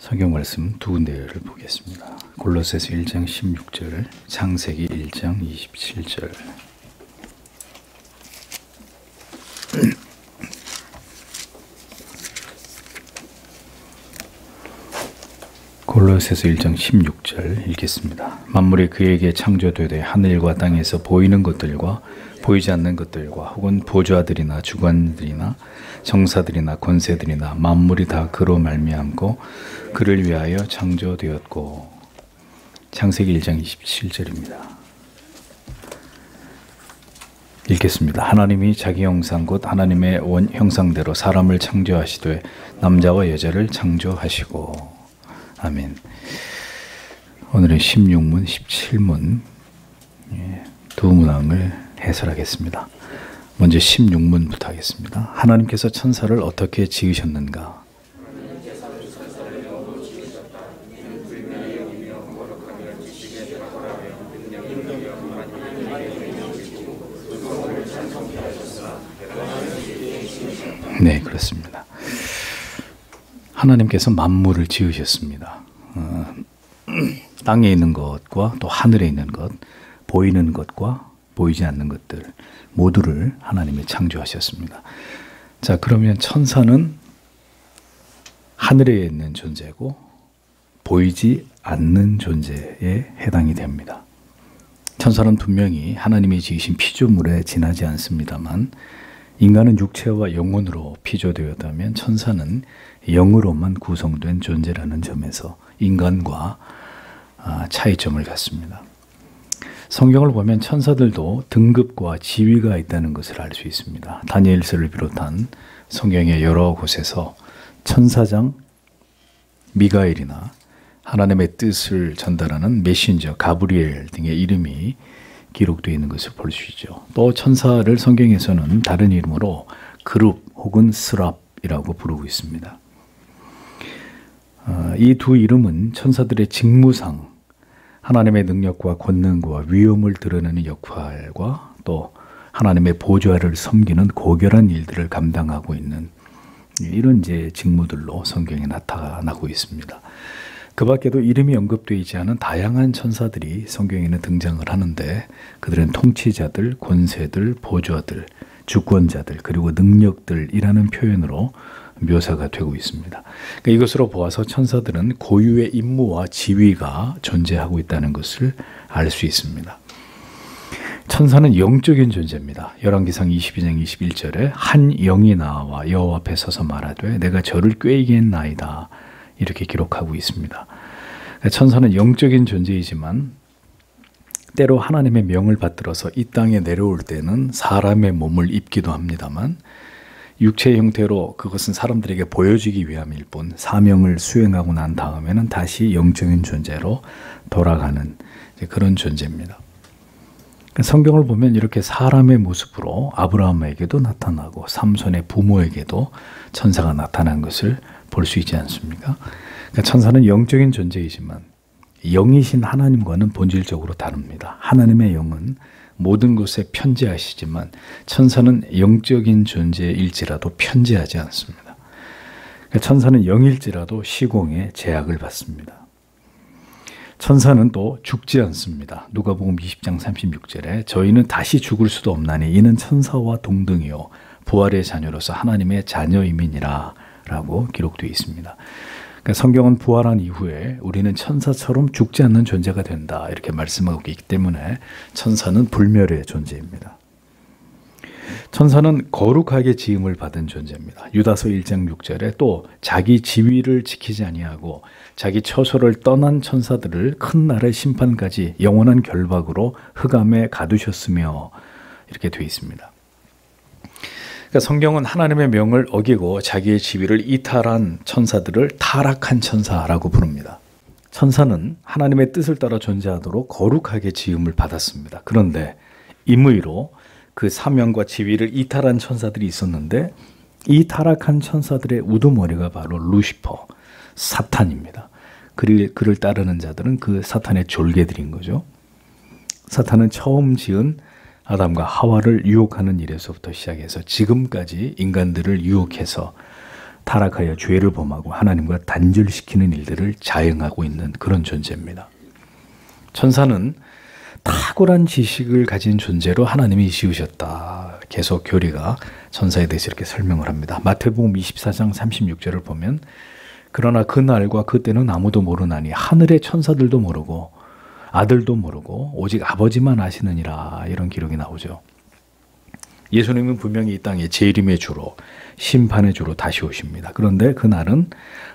성경 말씀 두 군데를 보겠습니다. 골로새서 1장 16절, 창세기 1장 27절. 골로새서 1장 16절 읽겠습니다. 만물이 그에게 창조되되 하늘과 땅에서 보이는 것들과 보이지 않는 것들과 혹은 보좌들이나 주관들이나 정사들이나 권세들이나 만물이 다 그로 말미암고 그를 위하여 창조되었고. 창세기 1장 27절입니다. 읽겠습니다. 하나님이 자기 형상 곧 하나님의 원 형상대로 사람을 창조하시되 남자와 여자를 창조하시고. 아멘. 오늘은 16문, 17문 두 문항을 해설하겠습니다. 먼저 16문부터 하겠습니다. 하나님께서 천사를 어떻게 지으셨는가? 네, 그렇습니다. 하나님께서 만물을 지으셨습니다. 땅에 있는 것과 또 하늘에 있는 것, 보이는 것과 보이지 않는 것들 모두를 하나님이 창조하셨습니다. 자, 그러면 천사는 하늘에 있는 존재고 보이지 않는 존재에 해당이 됩니다. 천사는 분명히 하나님이 지으신 피조물에 지나지 않습니다만 인간은 육체와 영혼으로 피조되었다면 천사는 영으로만 구성된 존재라는 점에서 인간과 차이점을 갖습니다. 성경을 보면 천사들도 등급과 지위가 있다는 것을 알 수 있습니다. 다니엘서를 비롯한 성경의 여러 곳에서 천사장 미가엘이나 하나님의 뜻을 전달하는 메신저 가브리엘 등의 이름이 기록되어 있는 것을 볼 수 있죠. 또 천사를 성경에서는 다른 이름으로 그룹 혹은 스랍이라고 부르고 있습니다. 이 두 이름은 천사들의 직무상 하나님의 능력과 권능과 위엄을 드러내는 역할과 또 하나님의 보좌를 섬기는 고결한 일들을 감당하고 있는 이런 이제 직무들로 성경에 나타나고 있습니다. 그 밖에도 이름이 언급되지 않은 다양한 천사들이 성경에는 등장을 하는데 그들은 통치자들, 권세들, 보좌들, 주권자들 그리고 능력들이라는 표현으로 묘사가 되고 있습니다. 그러니까 이것으로 보아서 천사들은 고유의 임무와 지위가 존재하고 있다는 것을 알 수 있습니다. 천사는 영적인 존재입니다. 열왕기상 22장 21절에 한 영이 나와 여호와 앞에 서서 말하되 내가 저를 꾀이게 했나이다 이렇게 기록하고 있습니다. 천사는 영적인 존재이지만 때로 하나님의 명을 받들어서 이 땅에 내려올 때는 사람의 몸을 입기도 합니다만 육체의 형태로 그것은 사람들에게 보여지기 위함일 뿐 사명을 수행하고 난 다음에는 다시 영적인 존재로 돌아가는 그런 존재입니다. 성경을 보면 이렇게 사람의 모습으로 아브라함에게도 나타나고 삼손의 부모에게도 천사가 나타난 것을 볼 수 있지 않습니까? 그러니까 천사는 영적인 존재이지만 영이신 하나님과는 본질적으로 다릅니다. 하나님의 영은 모든 것에 편재하시지만 천사는 영적인 존재일지라도 편재하지 않습니다. 그러니까 천사는 영일지라도 시공에 제약을 받습니다. 천사는 또 죽지 않습니다. 누가복음 20장 36절에 저희는 다시 죽을 수도 없나니 이는 천사와 동등이요 부활의 자녀로서 하나님의 자녀임이니라 라고 기록되어 있습니다. 그러니까 성경은 부활한 이후에 우리는 천사처럼 죽지 않는 존재가 된다 이렇게 말씀하고 있기 때문에 천사는 불멸의 존재입니다. 천사는 거룩하게 지음을 받은 존재입니다. 유다서 1장 6절에 또 자기 지위를 지키지 아니하고 자기 처소를 떠난 천사들을 큰 날의 심판까지 영원한 결박으로 흑암에 가두셨으며 이렇게 되어 있습니다. 그러니까 성경은 하나님의 명을 어기고 자기의 지위를 이탈한 천사들을 타락한 천사라고 부릅니다. 천사는 하나님의 뜻을 따라 존재하도록 거룩하게 지음을 받았습니다. 그런데 임의로 그 사명과 지위를 이탈한 천사들이 있었는데 이 타락한 천사들의 우두머리가 바로 루시퍼, 사탄입니다. 그를 따르는 자들은 그 사탄의 졸개들인 거죠. 사탄은 처음 지은 아담과 하와를 유혹하는 일에서부터 시작해서 지금까지 인간들을 유혹해서 타락하여 죄를 범하고 하나님과 단절시키는 일들을 자행하고 있는 그런 존재입니다. 천사는 탁월한 지식을 가진 존재로 하나님이 지으셨다. 계속 교리가 천사에 대해서 이렇게 설명을 합니다. 마태복음 24장 36절을 보면 그러나 그 날과 그 때는 아무도 모르나니 하늘의 천사들도 모르고 아들도 모르고 오직 아버지만 아시느니라. 이런 기록이 나오죠. 예수님은 분명히 이 땅에 재림의 주로 심판의 주로 다시 오십니다. 그런데 그날은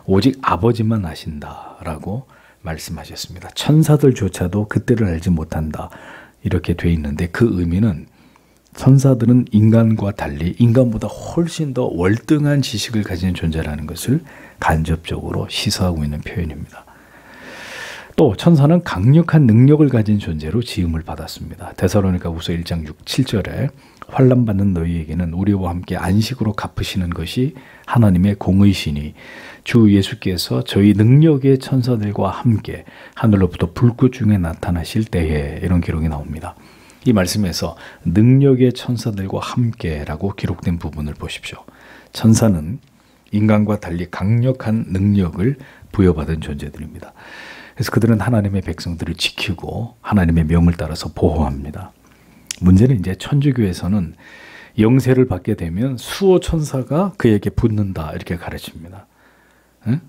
오직 아버지만 아신다라고 말씀하셨습니다. 천사들조차도 그때를 알지 못한다. 이렇게 돼 있는데 그 의미는 천사들은 인간과 달리 인간보다 훨씬 더 월등한 지식을 가진 존재라는 것을 간접적으로 시사하고 있는 표현입니다. 또 천사는 강력한 능력을 가진 존재로 지음을 받았습니다. 데살로니가후서 1장 6, 7절에 환난받는 너희에게는 우리와 함께 안식으로 갚으시는 것이 하나님의 공의시니 주 예수께서 저희 능력의 천사들과 함께 하늘로부터 불꽃 중에 나타나실 때에 이런 기록이 나옵니다. 이 말씀에서 능력의 천사들과 함께라고 기록된 부분을 보십시오. 천사는 인간과 달리 강력한 능력을 부여받은 존재들입니다. 그래서 그들은 하나님의 백성들을 지키고 하나님의 명을 따라서 보호합니다. 문제는 이제 천주교에서는 영세를 받게 되면 수호 천사가 그에게 붙는다 이렇게 가르칩니다. 응?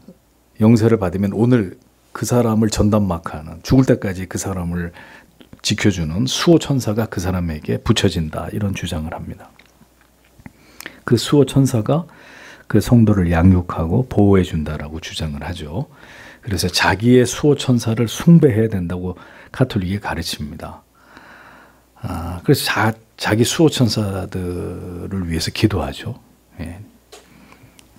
영세를 받으면 오늘 그 사람을 전담마크하는 죽을 때까지 그 사람을 지켜주는 수호 천사가 그 사람에게 붙여진다 이런 주장을 합니다. 그 수호 천사가 그 성도를 양육하고 보호해 준다라고 주장을 하죠. 그래서 자기의 수호 천사를 숭배해야 된다고 가톨릭이 가르칩니다. 그래서 자기 수호 천사들을 위해서 기도하죠. 예.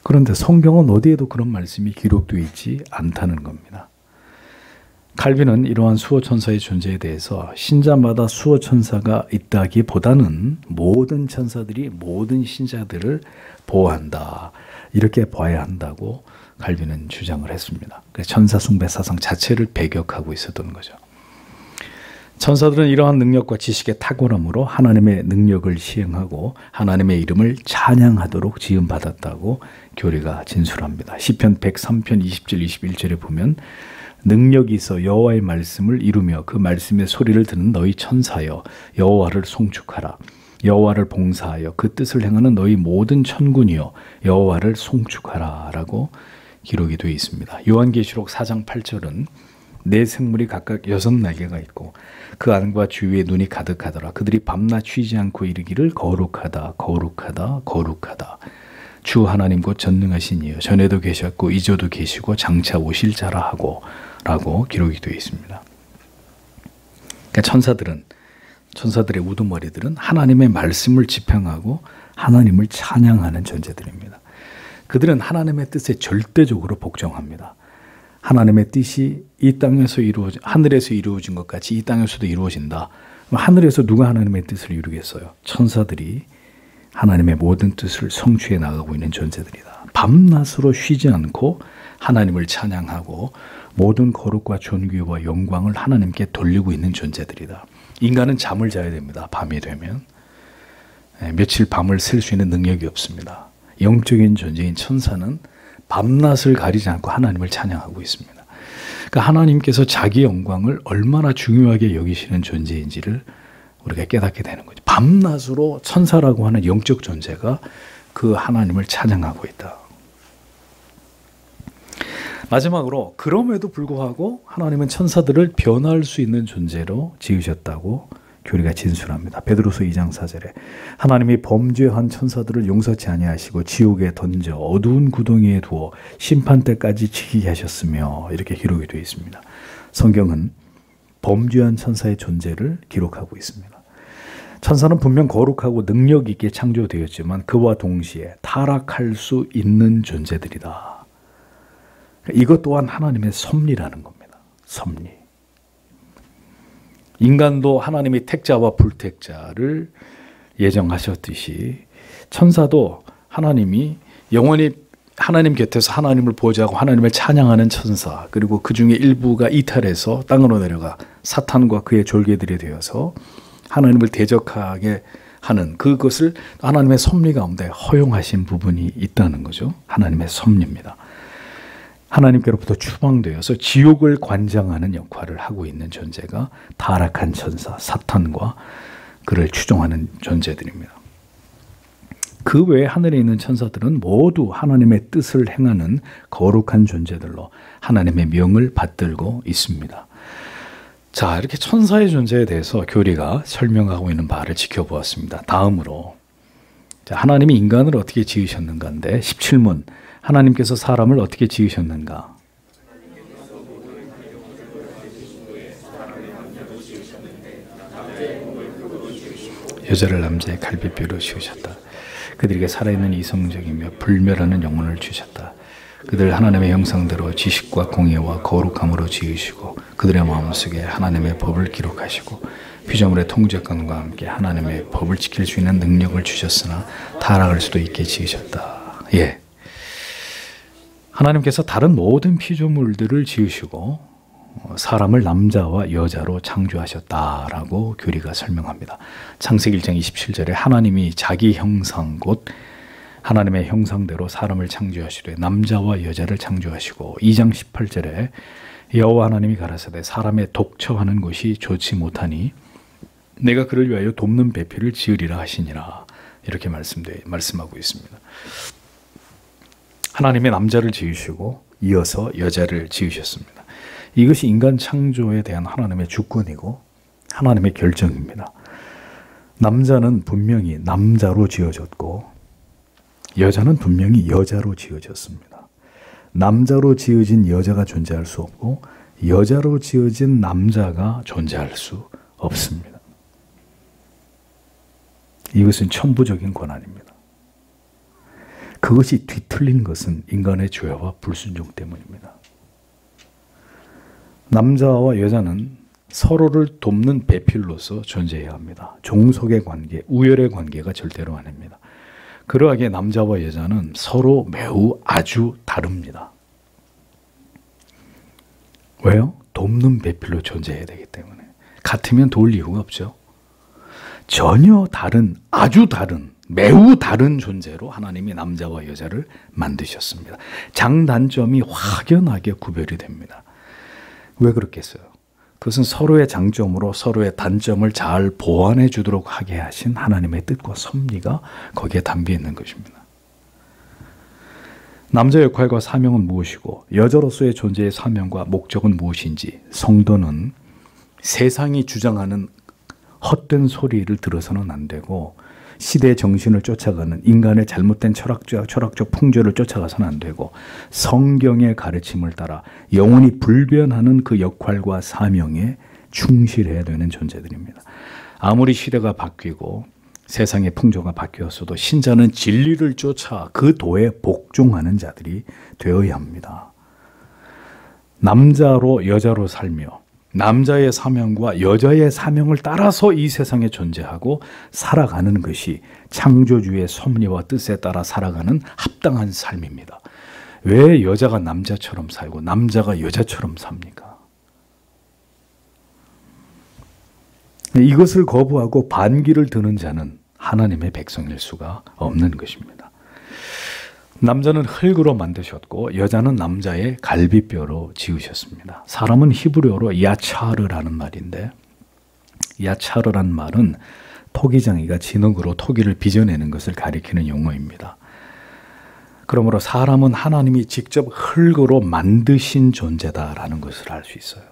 그런데 성경은 어디에도 그런 말씀이 기록되어 있지 않다는 겁니다. 칼빈은 이러한 수호 천사의 존재에 대해서 신자마다 수호 천사가 있다기보다는 모든 천사들이 모든 신자들을 보호한다. 이렇게 봐야 한다고 칼빈은 주장을 했습니다. 그래서 천사 숭배 사상 자체를 배격하고 있었던 거죠. 천사들은 이러한 능력과 지식의 탁월함으로 하나님의 능력을 시행하고 하나님의 이름을 찬양하도록 지음받았다고 교리가 진술합니다. 시편 103편 20절 21절에 보면 능력이 있어 여호와의 말씀을 이루며 그 말씀의 소리를 듣는 너희 천사여 여호와를 송축하라. 여호와를 봉사하여 그 뜻을 행하는 너희 모든 천군이여 여호와를 송축하라 라고 기록이 되어 있습니다. 요한계시록 4장 8절은 네 생물이 각각 6날개가 있고 그 안과 주위에 눈이 가득하더라. 그들이 밤낮 쉬지 않고 이르기를 거룩하다 거룩하다 거룩하다. 주 하나님 곧 전능하신 이여 전에도 계셨고 이제도 계시고 장차 오실 자라 하고 라고 기록이 되어 있습니다. 그러니까 천사들의 우두머리들은 하나님의 말씀을 지평하고 하나님을 찬양하는 존재들입니다. 그들은 하나님의 뜻에 절대적으로 복종합니다. 하나님의 뜻이 이 땅에서 하늘에서 이루어진 것 같이 이 땅에서도 이루어진다. 하늘에서 누가 하나님의 뜻을 이루겠어요? 천사들이 하나님의 모든 뜻을 성취해 나가고 있는 존재들이다. 밤낮으로 쉬지 않고 하나님을 찬양하고 모든 거룩과 존귀와 영광을 하나님께 돌리고 있는 존재들이다. 인간은 잠을 자야 됩니다. 밤이 되면. 며칠 밤을 셀 수 있는 능력이 없습니다. 영적인 존재인 천사는 밤낮을 가리지 않고 하나님을 찬양하고 있습니다. 그러니까 하나님께서 자기 영광을 얼마나 중요하게 여기시는 존재인지를 우리가 깨닫게 되는 거죠. 밤낮으로 천사라고 하는 영적 존재가 그 하나님을 찬양하고 있다. 마지막으로 그럼에도 불구하고 하나님은 천사들을 변화할 수 있는 존재로 지으셨다고 교리가 진술합니다. 베드로서 2장 4절에 하나님이 범죄한 천사들을 용서치 아니하시고 지옥에 던져 어두운 구덩이에 두어 심판 때까지 지키게 하셨으며 이렇게 기록이 되어 있습니다. 성경은 범죄한 천사의 존재를 기록하고 있습니다. 천사는 분명 거룩하고 능력 있게 창조되었지만 그와 동시에 타락할 수 있는 존재들이다. 이것 또한 하나님의 섭리라는 겁니다. 섭리. 인간도 하나님이 택자와 불택자를 예정하셨듯이 천사도 하나님이 영원히 하나님 곁에서 하나님을 보좌하고 하나님을 찬양하는 천사, 그리고 그 중에 일부가 이탈해서 땅으로 내려가 사탄과 그의 졸개들이 되어서 하나님을 대적하게 하는 그것을 하나님의 섭리 가운데 허용하신 부분이 있다는 거죠. 하나님의 섭리입니다. 하나님께로부터 추방되어서 지옥을 관장하는 역할을 하고 있는 존재가 타락한 천사 사탄과 그를 추종하는 존재들입니다. 그 외에 하늘에 있는 천사들은 모두 하나님의 뜻을 행하는 거룩한 존재들로 하나님의 명을 받들고 있습니다. 자, 이렇게 천사의 존재에 대해서 교리가 설명하고 있는 바를 지켜보았습니다. 다음으로 하나님이 인간을 어떻게 지으셨는가인데 17문 하나님께서 사람을 어떻게 지으셨는가? 여자를 남자의 갈비뼈로 지으셨다. 그들에게 살아있는 이성적이며 불멸하는 영혼을 주셨다. 그들 하나님의 형상대로 지식과 공의와 거룩함으로 지으시고 그들의 마음속에 하나님의 법을 기록하시고 피조물의 통제권과 함께 하나님의 법을 지킬 수 있는 능력을 주셨으나 타락할 수도 있게 지으셨다. 예. 하나님께서 다른 모든 피조물들을 지으시고 사람을 남자와 여자로 창조하셨다라고 교리가 설명합니다. 창세기 1장 27절에 하나님이 자기 형상 곧 하나님의 형상대로 사람을 창조하시되 남자와 여자를 창조하시고 2장 18절에 여호와 하나님이 가라사대 사람의 독처하는 것이 좋지 못하니 내가 그를 위하여 돕는 배필을 지으리라 하시니라 이렇게 말씀하고 있습니다. 하나님의 남자를 지으시고 이어서 여자를 지으셨습니다. 이것이 인간 창조에 대한 하나님의 주권이고 하나님의 결정입니다. 남자는 분명히 남자로 지어졌고 여자는 분명히 여자로 지어졌습니다. 남자로 지어진 여자가 존재할 수 없고 여자로 지어진 남자가 존재할 수 없습니다. 이것은 천부적인 권한입니다. 그것이 뒤틀린 것은 인간의 죄와 불순종 때문입니다. 남자와 여자는 서로를 돕는 배필로서 존재해야 합니다. 종속의 관계, 우열의 관계가 절대로 아닙니다. 그러하기에 남자와 여자는 서로 매우 아주 다릅니다. 왜요? 돕는 배필로 존재해야 되기 때문에. 같으면 도울 이유가 없죠. 전혀 다른, 아주 다른, 매우 다른 존재로 하나님이 남자와 여자를 만드셨습니다. 장단점이 확연하게 구별이 됩니다. 왜 그렇겠어요? 그것은 서로의 장점으로 서로의 단점을 잘 보완해 주도록 하게 하신 하나님의 뜻과 섭리가 거기에 담겨 있는 것입니다. 남자 역할과 사명은 무엇이고 여자로서의 존재의 사명과 목적은 무엇인지 성도는 세상이 주장하는 헛된 소리를 들어서는 안 되고 시대의 정신을 쫓아가는 인간의 잘못된 철학적 풍조를 쫓아가서는 안 되고 성경의 가르침을 따라 영원히 불변하는 그 역할과 사명에 충실해야 되는 존재들입니다. 아무리 시대가 바뀌고 세상의 풍조가 바뀌었어도 신자는 진리를 쫓아 그 도에 복종하는 자들이 되어야 합니다. 남자로 여자로 살며 남자의 사명과 여자의 사명을 따라서 이 세상에 존재하고 살아가는 것이 창조주의 섭리와 뜻에 따라 살아가는 합당한 삶입니다. 왜 여자가 남자처럼 살고 남자가 여자처럼 삽니까? 이것을 거부하고 반기를 드는 자는 하나님의 백성일 수가 없는 것입니다. 남자는 흙으로 만드셨고 여자는 남자의 갈비뼈로 지으셨습니다. 사람은 히브리어로 야차르라는 말인데 야차르란 말은 토기장이가 진흙으로 토기를 빚어내는 것을 가리키는 용어입니다. 그러므로 사람은 하나님이 직접 흙으로 만드신 존재다라는 것을 알 수 있어요.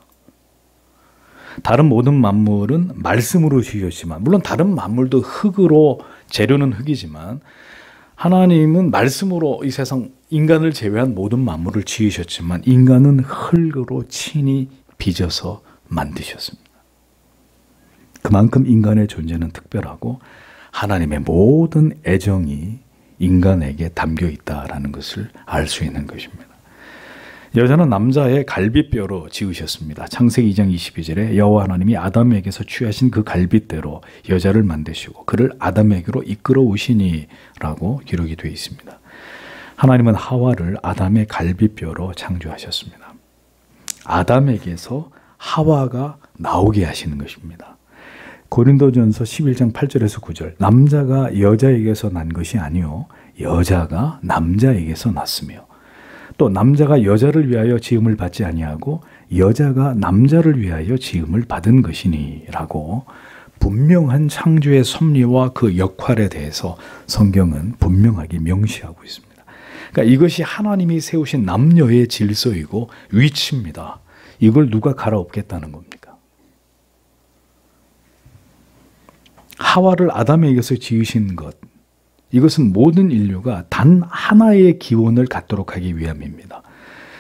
다른 모든 만물은 말씀으로 지으셨지만 물론 다른 만물도 흙으로 재료는 흙이지만 하나님은 말씀으로 이 세상 인간을 제외한 모든 만물을 지으셨지만 인간은 흙으로 친히 빚어서 만드셨습니다. 그만큼 인간의 존재는 특별하고 하나님의 모든 애정이 인간에게 담겨 있다라는 것을 알 수 있는 것입니다. 여자는 남자의 갈비뼈로 지으셨습니다. 창세기 2장 22절에 여호와 하나님이 아담에게서 취하신 그 갈빗대로 여자를 만드시고 그를 아담에게로 이끌어 오시니라고 기록이 되어 있습니다. 하나님은 하와를 아담의 갈비뼈로 창조하셨습니다. 아담에게서 하와가 나오게 하시는 것입니다. 고린도전서 11장 8절에서 9절. 남자가 여자에게서 난 것이 아니요 여자가 남자에게서 났으며 또 남자가 여자를 위하여 지음을 받지 아니하고 여자가 남자를 위하여 지음을 받은 것이니라고 분명한 창조의 섭리와 그 역할에 대해서 성경은 분명하게 명시하고 있습니다. 그러니까 이것이 하나님이 세우신 남녀의 질서이고 위치입니다. 이걸 누가 갈아엎겠다는 겁니까? 하와를 아담에게서 지으신 것, 이것은 모든 인류가 단 하나의 기원을 갖도록 하기 위함입니다.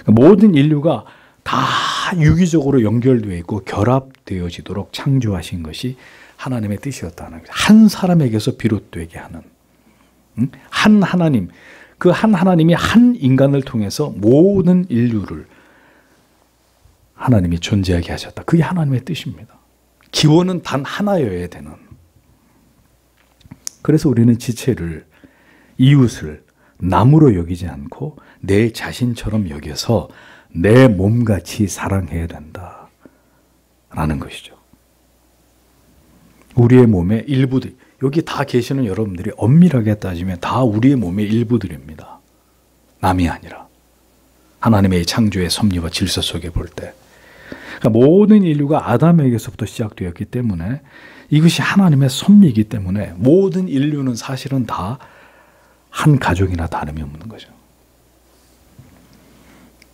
모든 인류가 다 유기적으로 연결되어 있고 결합되어지도록 창조하신 것이 하나님의 뜻이었다는 거예요. 한 사람에게서 비롯되게 하는 한 하나님, 그 한 하나님이 한 인간을 통해서 모든 인류를 하나님이 존재하게 하셨다. 그게 하나님의 뜻입니다. 기원은 단 하나여야 되는. 그래서 우리는 지체를, 이웃을 남으로 여기지 않고 내 자신처럼 여겨서 내 몸같이 사랑해야 된다라는 것이죠. 우리의 몸의 일부들, 여기 다 계시는 여러분들이 엄밀하게 따지면 다 우리의 몸의 일부들입니다. 남이 아니라 하나님의 창조의 섭리와 질서 속에 볼 때, 그러니까 모든 인류가 아담에게서부터 시작되었기 때문에 이것이 하나님의 섭리이기 때문에 모든 인류는 사실은 다 한 가족이나 다름이 없는 거죠.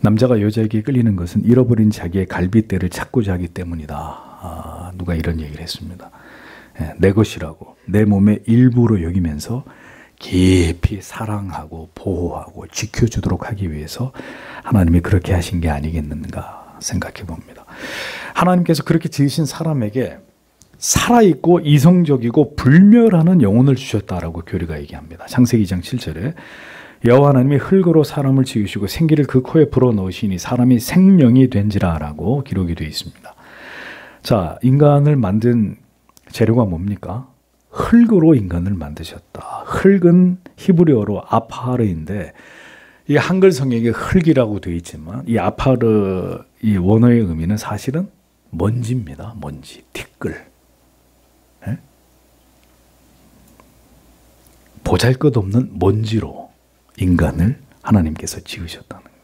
남자가 여자에게 끌리는 것은 잃어버린 자기의 갈빗대를 찾고자 하기 때문이다. 누가 이런 얘기를 했습니다. 내 것이라고, 내 몸의 일부로 여기면서 깊이 사랑하고 보호하고 지켜주도록 하기 위해서 하나님이 그렇게 하신 게 아니겠는가 생각해 봅니다. 하나님께서 그렇게 지으신 사람에게 살아있고 이성적이고 불멸하는 영혼을 주셨다라고 교리가 얘기합니다. 창세기 2장 7절에 여호와 하나님이 흙으로 사람을 지으시고 생기를 그 코에 불어넣으시니 사람이 생명이 된지라라고 기록이 되어 있습니다. 자, 인간을 만든 재료가 뭡니까? 흙으로 인간을 만드셨다. 흙은 히브리어로 아파르인데 이 한글 성경에 흙이라고 되어 있지만 이 아파르 이 원어의 의미는 사실은 먼지입니다. 먼지, 티끌. 예? 보잘것없는 먼지로 인간을 하나님께서 지으셨다는 거예요.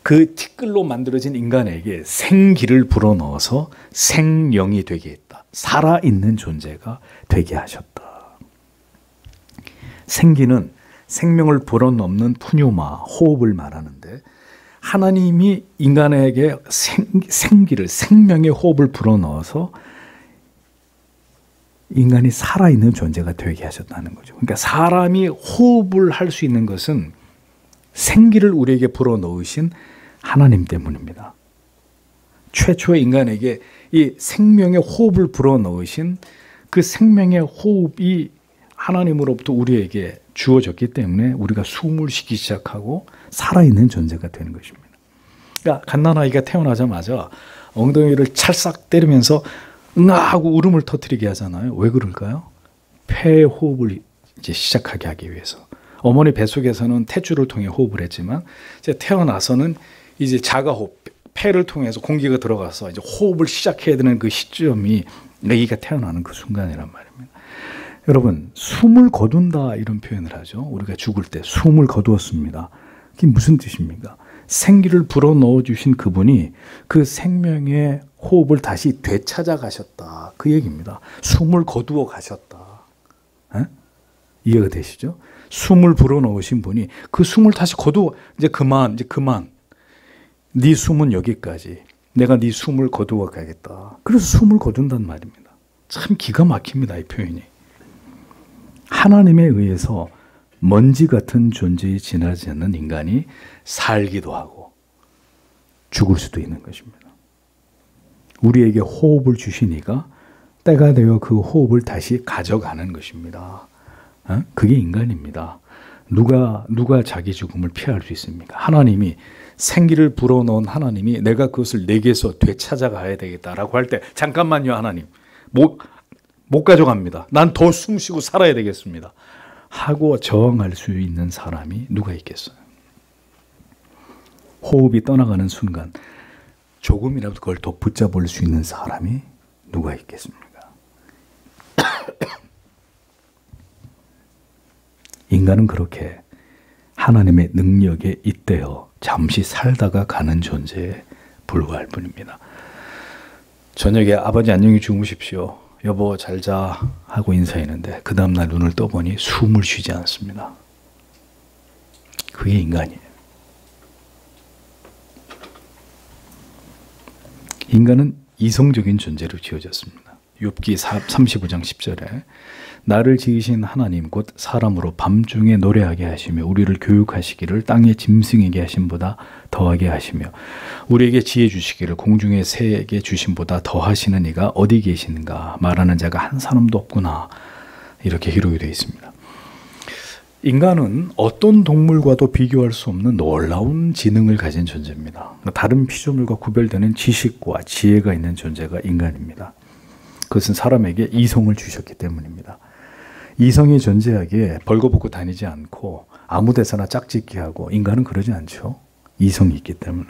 그 티끌로 만들어진 인간에게 생기를 불어넣어서 생명이 되게 했다. 살아있는 존재가 되게 하셨다. 생기는 생명을 불어넣는 푸뉴마, 호흡을 말하는데 하나님이 인간에게 생기를, 생명의 호흡을 불어넣어서 인간이 살아있는 존재가 되게 하셨다는 거죠. 그러니까 사람이 호흡을 할 수 있는 것은 생기를 우리에게 불어넣으신 하나님 때문입니다. 최초의 인간에게 이 생명의 호흡을 불어넣으신 그 생명의 호흡이 하나님으로부터 우리에게 주어졌기 때문에 우리가 숨을 쉬기 시작하고 살아있는 존재가 되는 것입니다. 그러니까 갓난아이가 태어나자마자 엉덩이를 찰싹 때리면서 응아 하고 울음을 터뜨리게 하잖아요. 왜 그럴까요? 폐 호흡을 이제 시작하게 하기 위해서. 어머니 뱃속에서는 탯줄을 통해 호흡을 했지만 이제 태어나서는 이제 자가호흡, 폐를 통해서 공기가 들어가서 이제 호흡을 시작해야 되는 그 시점이 아기가 태어나는 그 순간이란 말입니다. 여러분, 숨을 거둔다 이런 표현을 하죠. 우리가 죽을 때 숨을 거두었습니다. 그게 무슨 뜻입니까? 생기를 불어넣어 주신 그분이 그 생명의 호흡을 다시 되찾아 가셨다. 그 얘기입니다. 숨을 거두어 가셨다. 에? 이해가 되시죠? 숨을 불어넣으신 분이 그 숨을 다시 거두어, 이제 그만. 네 숨은 여기까지. 내가 네 숨을 거두어 가겠다. 그래서 숨을 거둔단 말입니다. 참 기가 막힙니다, 이 표현이. 하나님에 의해서 먼지 같은 존재에 지나지 않는 인간이 살기도 하고 죽을 수도 있는 것입니다. 우리에게 호흡을 주시니까 때가 되어 그 호흡을 다시 가져가는 것입니다. 그게 인간입니다. 누가 자기 죽음을 피할 수 있습니까? 하나님이 생기를 불어넣은 하나님이 내가 그것을 내게서 되찾아가야 되겠다라고 할 때 잠깐만요 하나님 못 가져갑니다. 난 더 숨쉬고 살아야 되겠습니다. 하고 저항할 수 있는 사람이 누가 있겠어요? 호흡이 떠나가는 순간 조금이라도 그걸 더 붙잡을 수 있는 사람이 누가 있겠습니까? 인간은 그렇게 하나님의 능력에 잇대어 잠시 살다가 가는 존재에 불과할 뿐입니다. 저녁에 아버지 안녕히 주무십시오. 여보 잘 자 하고 인사했는데 그 다음날 눈을 떠보니 숨을 쉬지 않습니다. 그게 인간이에요. 인간은 이성적인 존재로 지어졌습니다. 욥기 35장 10절에 나를 지으신 하나님 곧 사람으로 밤중에 노래하게 하시며 우리를 교육하시기를 땅의 짐승에게 하심보다 더하게 하시며 우리에게 지혜 주시기를 공중의 새에게 주심보다 더하시는 이가 어디 계시는가 말하는 자가 한 사람도 없구나 이렇게 기록이 되어 있습니다. 인간은 어떤 동물과도 비교할 수 없는 놀라운 지능을 가진 존재입니다. 다른 피조물과 구별되는 지식과 지혜가 있는 존재가 인간입니다. 그것은 사람에게 이성을 주셨기 때문입니다. 이성이 존재하기에 벌거벗고 다니지 않고 아무 데서나 짝짓기 하고 인간은 그러지 않죠. 이성이 있기 때문에.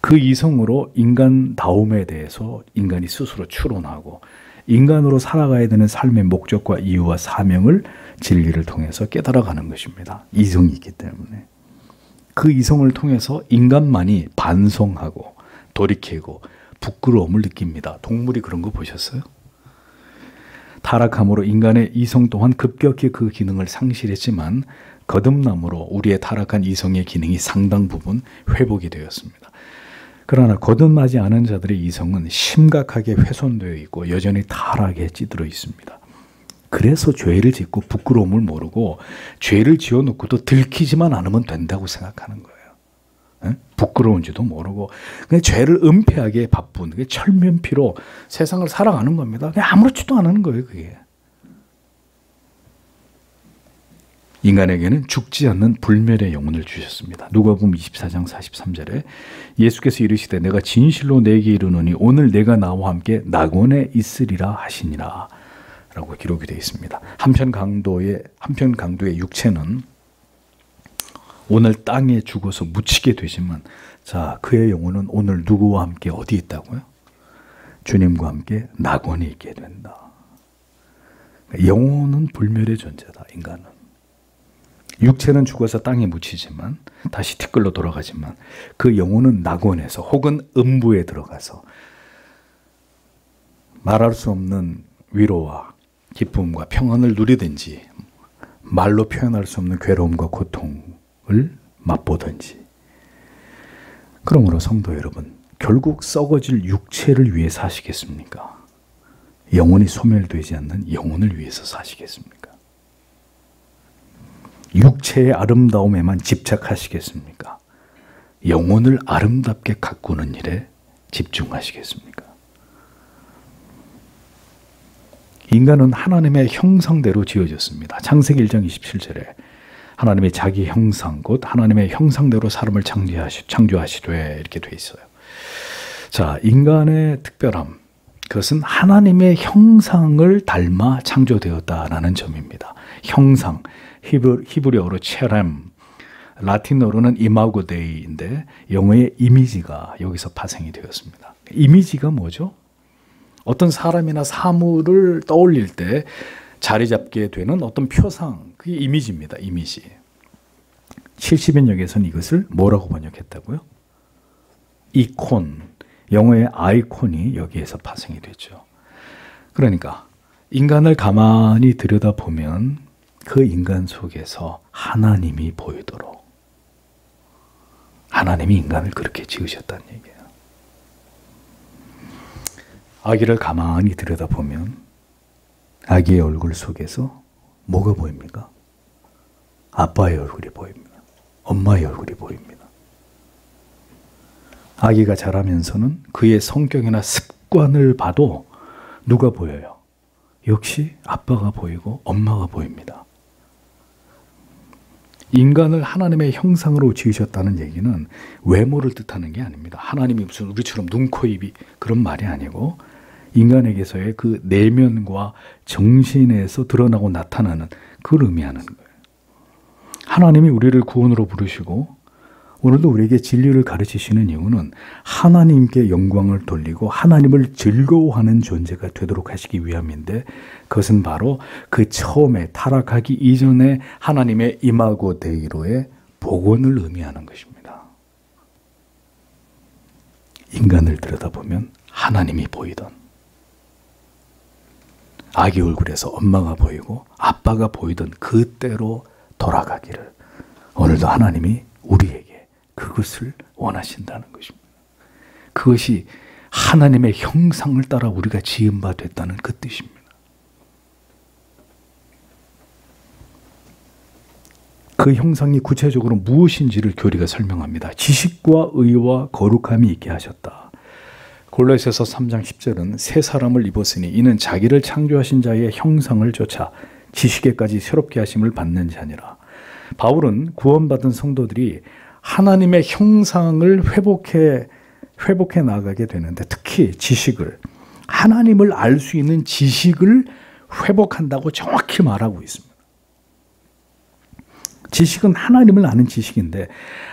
그 이성으로 인간다움에 대해서 인간이 스스로 추론하고 인간으로 살아가야 되는 삶의 목적과 이유와 사명을 진리를 통해서 깨달아가는 것입니다. 이성이 있기 때문에. 그 이성을 통해서 인간만이 반성하고 돌이키고 부끄러움을 느낍니다. 동물이 그런 거 보셨어요? 타락함으로 인간의 이성 또한 급격히 그 기능을 상실했지만 거듭남으로 우리의 타락한 이성의 기능이 상당 부분 회복이 되었습니다. 그러나 거듭나지 않은 자들의 이성은 심각하게 훼손되어 있고 여전히 타락에 찌들어 있습니다. 그래서 죄를 짓고 부끄러움을 모르고 죄를 지어놓고도 들키지만 않으면 된다고 생각하는 거예요. 부끄러운지도 모르고 그냥 죄를 은폐하기에 바쁜 그게 철면피로 세상을 살아가는 겁니다. 그냥 아무렇지도 않은 거예요. 그게. 인간에게는 죽지 않는 불멸의 영혼을 주셨습니다. 누가복음 24장 43절에 예수께서 이르시되 내가 진실로 내게 이르노니 오늘 내가 나와 함께 낙원에 있으리라 하시니라 라고 기록이 되어 있습니다. 한편 강도의 육체는 오늘 땅에 죽어서 묻히게 되지만 자 그의 영혼은 오늘 누구와 함께 어디 있다고요? 주님과 함께 낙원에 있게 된다. 영혼은 불멸의 존재다. 인간은. 육체는 죽어서 땅에 묻히지만 다시 티끌로 돌아가지만 그 영혼은 낙원에서 혹은 음부에 들어가서 말할 수 없는 위로와 기쁨과 평안을 누리든지 말로 표현할 수 없는 괴로움과 고통을 맛보든지. 그러므로 성도 여러분, 결국 썩어질 육체를 위해 사시겠습니까? 영혼이 소멸되지 않는 영혼을 위해서 사시겠습니까? 육체의 아름다움에만 집착하시겠습니까? 영혼을 아름답게 가꾸는 일에 집중하시겠습니까? 인간은 하나님의 형상대로 지어졌습니다. 창세기 1장 27절에 하나님의 자기 형상 곧 하나님의 형상대로 사람을 창조하시되 이렇게 돼 있어요. 자, 인간의 특별함 그것은 하나님의 형상을 닮아 창조되었다라는 점입니다. 형상 히브리어로 체렘, 라틴어로는 이마고 데이인데 영어의 이미지가 여기서 파생이 되었습니다. 이미지가 뭐죠? 어떤 사람이나 사물을 떠올릴 때 자리 잡게 되는 어떤 표상, 그게 이미지입니다. 이미지. 70인역에서는 이것을 뭐라고 번역했다고요? 이콘, 영어의 아이콘이 여기에서 파생이 됐죠. 그러니까 인간을 가만히 들여다보면 그 인간 속에서 하나님이 보이도록 하나님이 인간을 그렇게 지으셨다는 얘기예요. 아기를 가만히 들여다보면 아기의 얼굴 속에서 뭐가 보입니까? 아빠의 얼굴이 보입니다. 엄마의 얼굴이 보입니다. 아기가 자라면서는 그의 성격이나 습관을 봐도 누가 보여요? 역시 아빠가 보이고 엄마가 보입니다. 인간을 하나님의 형상으로 지으셨다는 얘기는 외모를 뜻하는 게 아닙니다. 하나님이 무슨 우리처럼 눈, 코, 입이 그런 말이 아니고 인간에게서의 그 내면과 정신에서 드러나고 나타나는 그걸 의미하는 거예요. 하나님이 우리를 구원으로 부르시고 오늘도 우리에게 진리를 가르치시는 이유는 하나님께 영광을 돌리고 하나님을 즐거워하는 존재가 되도록 하시기 위함인데, 그것은 바로 그 처음에 타락하기 이전에 하나님의 이마고 데이로의 복원을 의미하는 것입니다. 인간을 들여다보면 하나님이 보이던, 아기 얼굴에서 엄마가 보이고 아빠가 보이던 그때로 돌아가기를 오늘도 하나님이 우리에게 그것을 원하신다는 것입니다. 그것이 하나님의 형상을 따라 우리가 지은 바 됐다는 그 뜻입니다. 그 형상이 구체적으로 무엇인지를 교리가 설명합니다. 지식과 의와 거룩함이 있게 하셨다. 골로새서 3장 10절은 새 사람을 입었으니 이는 자기를 창조하신 자의 형상을 쫓아 지식에까지 새롭게 하심을 받는 자니라. 바울은 구원받은 성도들이 하나님의 형상을 회복해 나가게 되는데, 특히 지식을, 하나님을 알 수 있는 지식을 회복한다고 정확히 말하고 있습니다. 지식은 하나님을 아는 지식인데,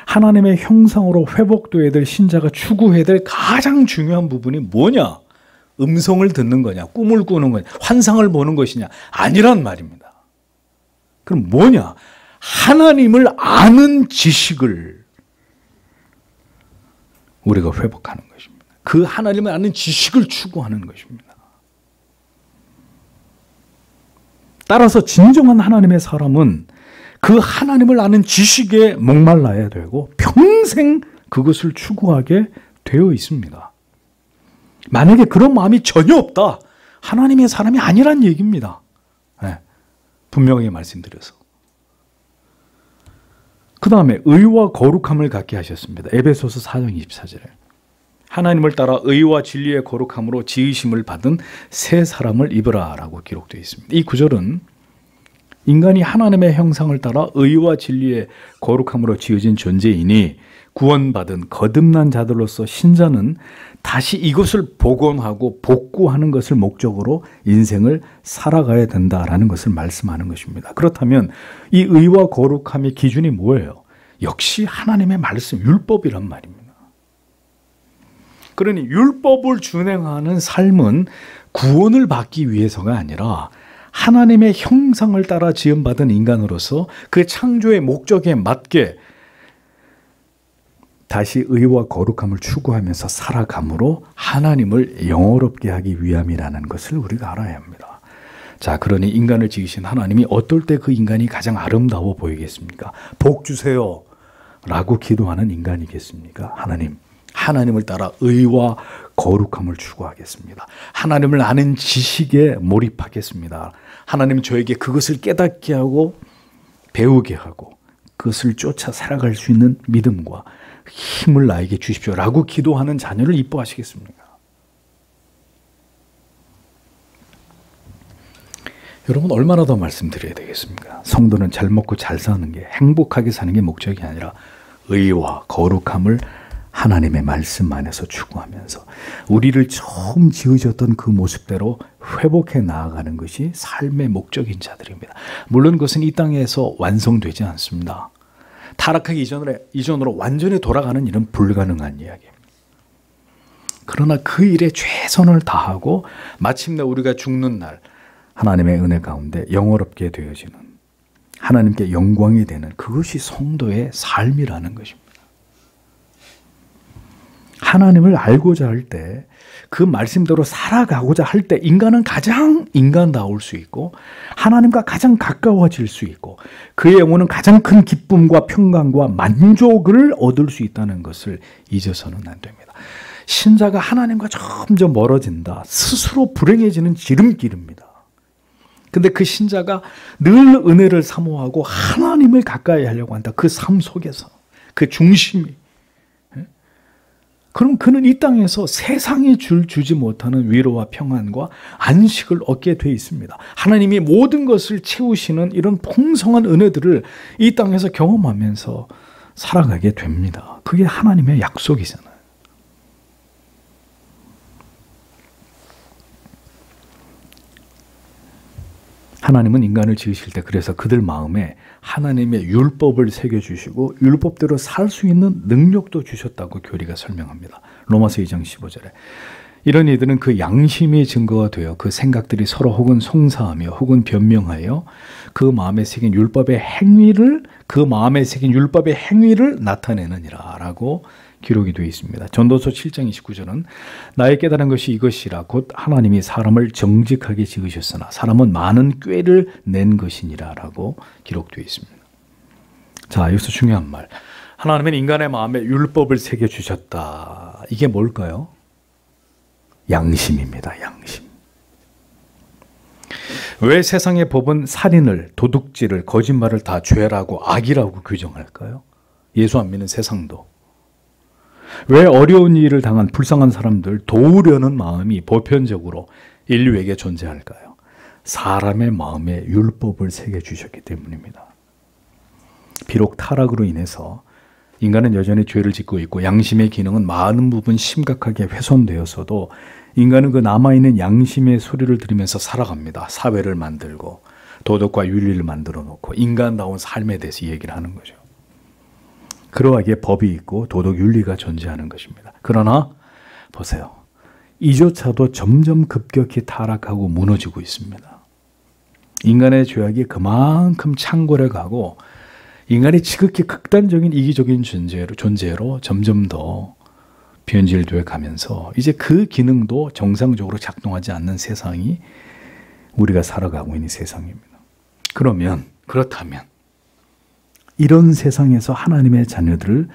하나님의 형상으로 회복되어야 될 신자가 추구해야 될 가장 중요한 부분이 뭐냐? 음성을 듣는 거냐? 꿈을 꾸는 거냐? 환상을 보는 것이냐? 아니란 말입니다. 그럼 뭐냐? 하나님을 아는 지식을 우리가 회복하는 것입니다. 그 하나님을 아는 지식을 추구하는 것입니다. 따라서 진정한 하나님의 사람은 그 하나님을 아는 지식에 목말라야 되고 평생 그것을 추구하게 되어 있습니다. 만약에 그런 마음이 전혀 없다, 하나님의 사람이 아니란 얘기입니다. 네, 분명하게 말씀드려서. 그 다음에 의와 거룩함을 갖게 하셨습니다. 에베소서 4장 24절에 하나님을 따라 의와 진리의 거룩함으로 지으심을 받은 새 사람을 입으라 라고 기록되어 있습니다. 이 구절은 인간이 하나님의 형상을 따라 의와 진리의 거룩함으로 지어진 존재이니 구원받은 거듭난 자들로서 신자는 다시 이것을 복원하고 복구하는 것을 목적으로 인생을 살아가야 된다라는 것을 말씀하는 것입니다. 그렇다면 이 의와 거룩함의 기준이 뭐예요? 역시 하나님의 말씀, 율법이란 말입니다. 그러니 율법을 준행하는 삶은 구원을 받기 위해서가 아니라 하나님의 형상을 따라 지음받은 인간으로서 그 창조의 목적에 맞게 다시 의와 거룩함을 추구하면서 살아감으로 하나님을 영화롭게 하기 위함이라는 것을 우리가 알아야 합니다. 자, 그러니 인간을 지으신 하나님이 어떨 때 그 인간이 가장 아름다워 보이겠습니까? 복 주세요 라고 기도하는 인간이겠습니까? 하나님을 따라 의와 거룩함을 추구하겠습니다. 하나님을 아는 지식에 몰입하겠습니다. 하나님 저에게 그것을 깨닫게 하고 배우게 하고 그것을 쫓아 살아갈 수 있는 믿음과 힘을 나에게 주십시오 라고 기도하는 자녀를 이뻐하시겠습니까? 여러분, 얼마나 더 말씀드려야 되겠습니까? 성도는 잘 먹고 잘 사는 게, 행복하게 사는 게 목적이 아니라 의와 거룩함을 하나님의 말씀 안에서 추구하면서 우리를 처음 지으셨던 그 모습대로 회복해 나아가는 것이 삶의 목적인 자들입니다. 물론 그것은 이 땅에서 완성되지 않습니다. 타락하기 이전으로 완전히 돌아가는 일은 불가능한 이야기입니다. 그러나 그 일에 최선을 다하고 마침내 우리가 죽는 날 하나님의 은혜 가운데 영원롭게 되어지는, 하나님께 영광이 되는, 그것이 성도의 삶이라는 것입니다. 하나님을 알고자 할 때, 그 말씀대로 살아가고자 할 때 인간은 가장 인간다울 수 있고 하나님과 가장 가까워질 수 있고 그의 영혼은 가장 큰 기쁨과 평강과 만족을 얻을 수 있다는 것을 잊어서는 안 됩니다. 신자가 하나님과 점점 멀어진다, 스스로 불행해지는 지름길입니다. 근데 그 신자가 늘 은혜를 사모하고 하나님을 가까이 하려고 한다. 그 삶 속에서 그 중심이, 그럼 그는 이 땅에서 세상이 주지 못하는 위로와 평안과 안식을 얻게 돼 있습니다. 하나님이 모든 것을 채우시는 이런 풍성한 은혜들을 이 땅에서 경험하면서 살아가게 됩니다. 그게 하나님의 약속이잖아요. 하나님은 인간을 지으실 때 그래서 그들 마음에 하나님의 율법을 새겨주시고 율법대로 살 수 있는 능력도 주셨다고 교리가 설명합니다. 로마서 2장 15절에. 이런 이들은 그 양심이 증거가 되어 그 생각들이 서로 혹은 송사하며 혹은 변명하여 그 마음에 새긴 율법의 행위를 나타내느니라 라고 기록이 되어 있습니다. 전도서 7장 29절은 나의 깨달은 것이 이것이라 곧 하나님이 사람을 정직하게 지으셨으나 사람은 많은 꾀를 낸 것이니라 라고 기록되어 있습니다. 자, 여기서 중요한 말. 하나님은 인간의 마음에 율법을 새겨주셨다. 이게 뭘까요? 양심입니다. 양심. 왜 세상의 법은 살인을, 도둑질을, 거짓말을 다 죄라고 악이라고 규정할까요? 예수 안 믿는 세상도. 왜 어려운 일을 당한 불쌍한 사람들 도우려는 마음이 보편적으로 인류에게 존재할까요? 사람의 마음에 율법을 새겨주셨기 때문입니다. 비록 타락으로 인해서 인간은 여전히 죄를 짓고 있고 양심의 기능은 많은 부분 심각하게 훼손되었어도 인간은 그 남아있는 양심의 소리를 들으면서 살아갑니다. 사회를 만들고 도덕과 윤리를 만들어 놓고 인간다운 삶에 대해서 얘기를 하는 거죠. 그러하기에 법이 있고 도덕 윤리가 존재하는 것입니다. 그러나 보세요. 이조차도 점점 급격히 타락하고 무너지고 있습니다. 인간의 죄악이 그만큼 창궐해 가고 인간이 지극히 극단적인 이기적인 존재로 점점 더 변질되어 가면서 이제 그 기능도 정상적으로 작동하지 않는 세상이 우리가 살아가고 있는 세상입니다. 그렇다면 이런 세상에서 하나님의 자녀들을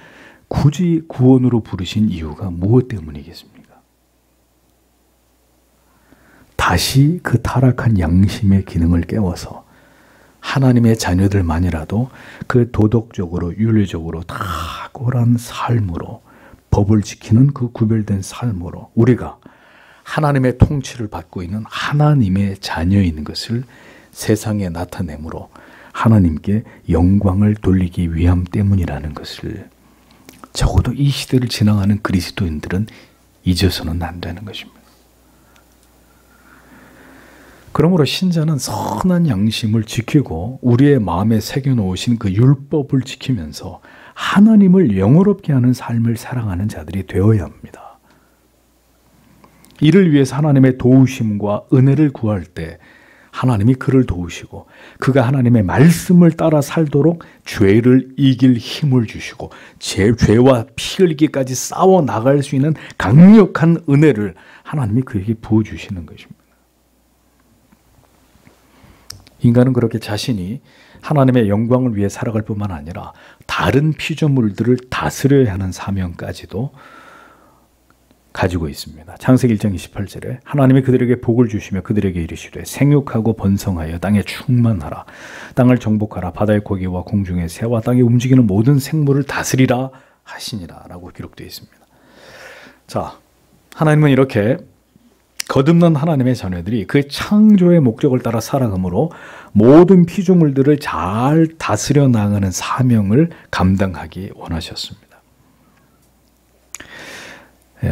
굳이 구원으로 부르신 이유가 무엇 때문이겠습니까? 다시 그 타락한 양심의 기능을 깨워서 하나님의 자녀들만이라도 그 도덕적으로 윤리적으로 탁월한 삶으로 법을 지키는 그 구별된 삶으로 우리가 하나님의 통치를 받고 있는 하나님의 자녀인 것을 세상에 나타내므로 하나님께 영광을 돌리기 위함 때문이라는 것을 적어도 이 시대를 지나가는 그리스도인들은 잊어서는 안 되는 것입니다. 그러므로 신자는 선한 양심을 지키고 우리의 마음에 새겨놓으신 그 율법을 지키면서 하나님을 영화롭게 하는 삶을 살아가는 자들이 되어야 합니다. 이를 위해서 하나님의 도우심과 은혜를 구할 때 하나님이 그를 도우시고 그가 하나님의 말씀을 따라 살도록 죄를 이길 힘을 주시고 죄와 피 흘리기까지 싸워 나갈 수 있는 강력한 은혜를 하나님이 그에게 부어주시는 것입니다. 인간은 그렇게 자신이 하나님의 영광을 위해 살아갈 뿐만 아니라 다른 피조물들을 다스려야 하는 사명까지도 가지고 있습니다. 창세기 1장 28절에 하나님이 그들에게 복을 주시며 그들에게 이르시되 생육하고 번성하여 땅에 충만하라. 땅을 정복하라. 바다의 고기와 공중의 새와 땅에 움직이는 모든 생물을 다스리라 하시니라 라고 기록되어 있습니다. 자, 하나님은 이렇게 거듭난 하나님의 자녀들이 그 창조의 목적을 따라 살아가므로 모든 피조물들을 잘 다스려 나가는 사명을 감당하기 원하셨습니다.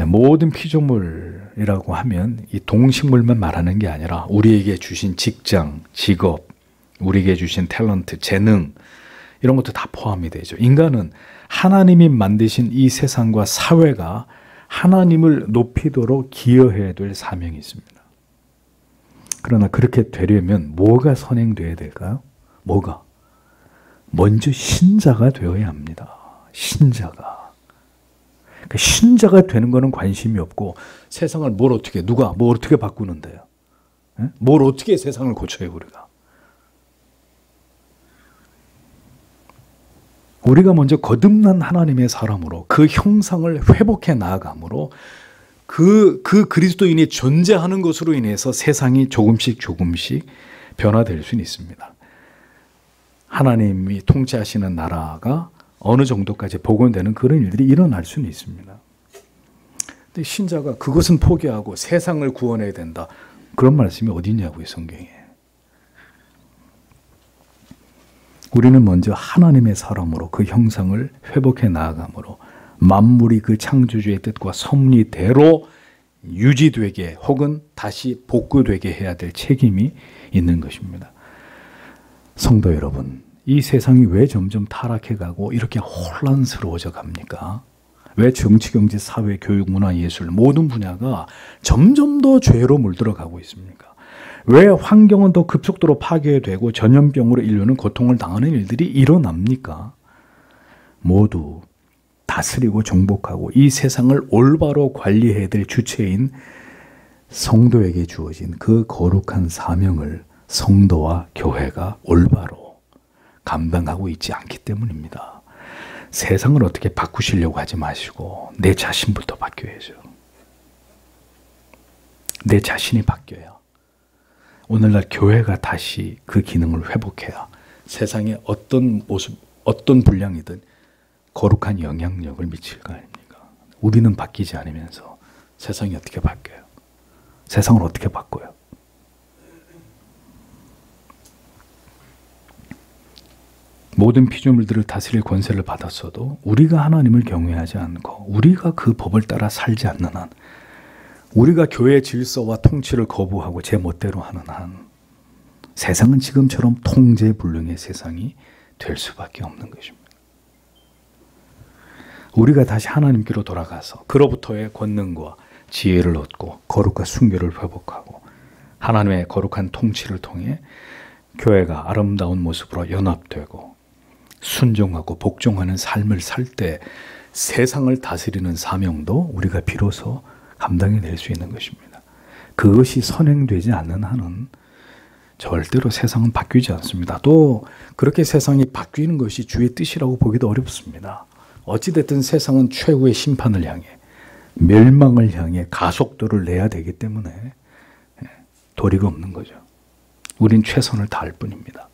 모든 피조물이라고 하면 이 동식물만 말하는 게 아니라 우리에게 주신 직장, 직업, 우리에게 주신 탤런트, 재능 이런 것도 다 포함이 되죠. 인간은 하나님이 만드신 이 세상과 사회가 하나님을 높이도록 기여해야 될 사명이 있습니다. 그러나 그렇게 되려면 뭐가 선행되어야 될까요? 뭐가? 먼저 신자가 되어야 합니다. 신자가. 그러니까 신자가 되는 거는 관심이 없고 세상을 뭘 어떻게 바꾸는데요? 뭘 어떻게 세상을 고쳐요, 우리가? 우리가 먼저 거듭난 하나님의 사람으로 그 형상을 회복해 나아가므로 그 그리스도인이 존재하는 것으로 인해서 세상이 조금씩 변화될 수는 있습니다. 하나님이 통치하시는 나라가 어느 정도까지 복원되는 그런 일들이 일어날 수는 있습니다. 근데 신자가 그것은 포기하고 세상을 구원해야 된다. 그런 말씀이 어디 있냐고요, 성경에. 우리는 먼저 하나님의 사람으로 그 형상을 회복해 나아가므로 만물이 그 창조주의 뜻과 섭리대로 유지되게 혹은 다시 복구되게 해야 될 책임이 있는 것입니다. 성도 여러분, 이 세상이 왜 점점 타락해가고 이렇게 혼란스러워져 갑니까? 왜 정치, 경제, 사회, 교육, 문화, 예술 모든 분야가 점점 더 죄로 물들어가고 있습니까? 왜 환경은 더 급속도로 파괴되고 전염병으로 인류는 고통을 당하는 일들이 일어납니까? 모두 다스리고 정복하고 이 세상을 올바로 관리해야 될 주체인 성도에게 주어진 그 거룩한 사명을 성도와 교회가 올바로 감당하고 있지 않기 때문입니다. 세상을 어떻게 바꾸시려고 하지 마시고 내 자신부터 바뀌어야죠. 내 자신이 바뀌어야 오늘날 교회가 다시 그 기능을 회복해야 세상에 어떤 모습, 어떤 분량이든 거룩한 영향력을 미칠 거 아닙니까? 우리는 바뀌지 않으면서 세상이 어떻게 바뀌어요? 세상을 어떻게 바꿔요? 모든 피조물들을 다스릴 권세를 받았어도 우리가 하나님을 경외하지 않고 우리가 그 법을 따라 살지 않는 한, 우리가 교회의 질서와 통치를 거부하고 제 멋대로 하는 한 세상은 지금처럼 통제불능의 세상이 될 수밖에 없는 것입니다. 우리가 다시 하나님께로 돌아가서 그로부터의 권능과 지혜를 얻고 거룩과 순결을 회복하고 하나님의 거룩한 통치를 통해 교회가 아름다운 모습으로 연합되고 순종하고 복종하는 삶을 살 때 세상을 다스리는 사명도 우리가 비로소 감당해 낼 수 있는 것입니다. 그것이 선행되지 않는 한은 절대로 세상은 바뀌지 않습니다. 또 그렇게 세상이 바뀌는 것이 주의 뜻이라고 보기도 어렵습니다. 어찌됐든 세상은 최후의 심판을 향해, 멸망을 향해 가속도를 내야 되기 때문에 도리가 없는 거죠. 우린 최선을 다할 뿐입니다.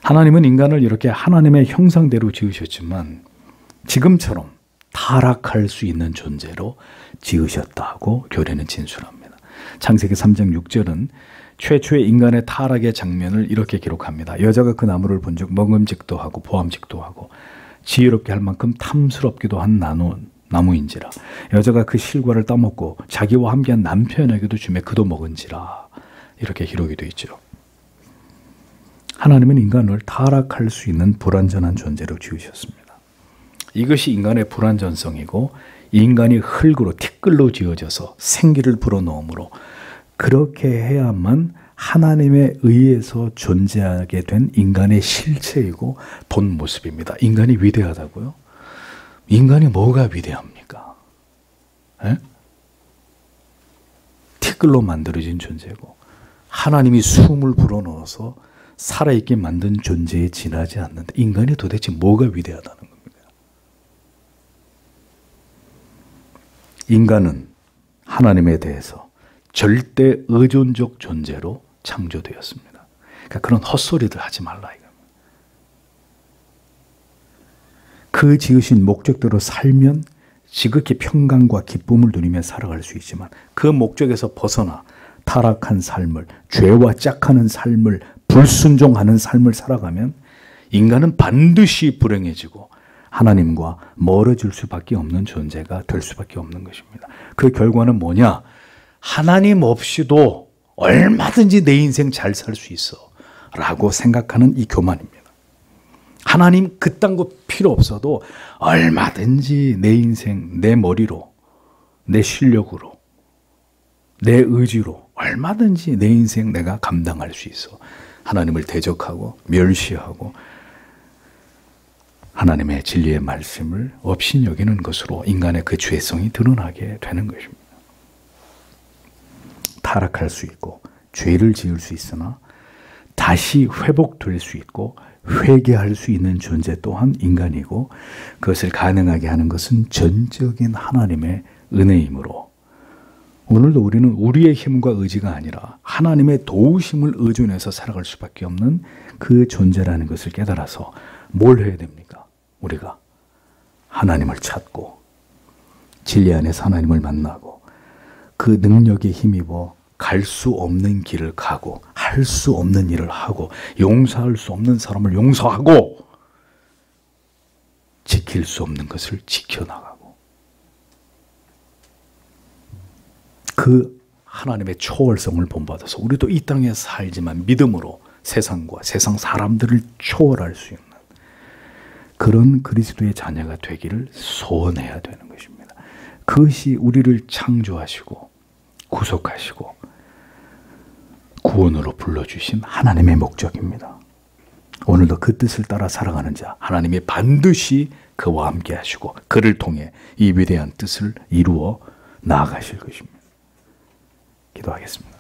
하나님은 인간을 이렇게 하나님의 형상대로 지으셨지만 지금처럼 타락할 수 있는 존재로 지으셨다고 교리는 진술합니다. 창세기 3장 6절은 최초의 인간의 타락의 장면을 이렇게 기록합니다. 여자가 그 나무를 본즉 먹음직도 하고 보암직도 하고 지혜롭게 할 만큼 탐스럽기도 한 나무인지라. 여자가 그 실과를 따먹고 자기와 함께한 남편에게도 주매 그도 먹은지라. 이렇게 기록이 되어 있죠. 하나님은 인간을 타락할 수 있는 불완전한 존재로 지으셨습니다. 이것이 인간의 불완전성이고 인간이 흙으로 티끌로 지어져서 생기를 불어넣으므로 그렇게 해야만 하나님에 의해서 존재하게 된 인간의 실체이고 본 모습입니다. 인간이 위대하다고요? 인간이 뭐가 위대합니까? 에? 티끌로 만들어진 존재고 하나님이 숨을 불어넣어서 살아있게 만든 존재에 지나지 않는다. 인간이 도대체 뭐가 위대하다는 겁니까? 인간은 하나님에 대해서 절대 의존적 존재로 창조되었습니다. 그러니까 그런 헛소리들 하지 말라 이겁니다. 그 지으신 목적대로 살면 지극히 평강과 기쁨을 누리며 살아갈 수 있지만 그 목적에서 벗어나 타락한 삶을, 죄와 짝하는 삶을, 불순종하는 삶을 살아가면 인간은 반드시 불행해지고 하나님과 멀어질 수밖에 없는 존재가 될 수밖에 없는 것입니다. 그 결과는 뭐냐? 하나님 없이도 얼마든지 내 인생 잘 살 수 있어 라고 생각하는 이 교만입니다. 하나님 그딴 거 필요 없어도 얼마든지 내 인생, 내 머리로, 내 실력으로, 내 의지로 얼마든지 내 인생 내가 감당할 수 있어. 하나님을 대적하고 멸시하고 하나님의 진리의 말씀을 없이 여기는 것으로 인간의 그 죄성이 드러나게 되는 것입니다. 타락할 수 있고 죄를 지을 수 있으나 다시 회복될 수 있고 회개할 수 있는 존재 또한 인간이고 그것을 가능하게 하는 것은 전적인 하나님의 은혜이므로 오늘도 우리는 우리의 힘과 의지가 아니라 하나님의 도우심을 의존해서 살아갈 수밖에 없는 그 존재라는 것을 깨달아서 뭘 해야 됩니까? 우리가 하나님을 찾고 진리 안에서 하나님을 만나고 그 능력에 힘입어 갈 수 없는 길을 가고 할 수 없는 일을 하고 용서할 수 없는 사람을 용서하고 지킬 수 없는 것을 지켜나가고 그 하나님의 초월성을 본받아서 우리도 이 땅에 살지만 믿음으로 세상과 세상 사람들을 초월할 수 있는 그런 그리스도의 자녀가 되기를 소원해야 되는 것입니다. 그것이 우리를 창조하시고 구속하시고 구원으로 불러주신 하나님의 목적입니다. 오늘도 그 뜻을 따라 살아가는 자, 하나님이 반드시 그와 함께 하시고 그를 통해 이 위대한 뜻을 이루어 나아가실 것입니다. 기도하겠습니다.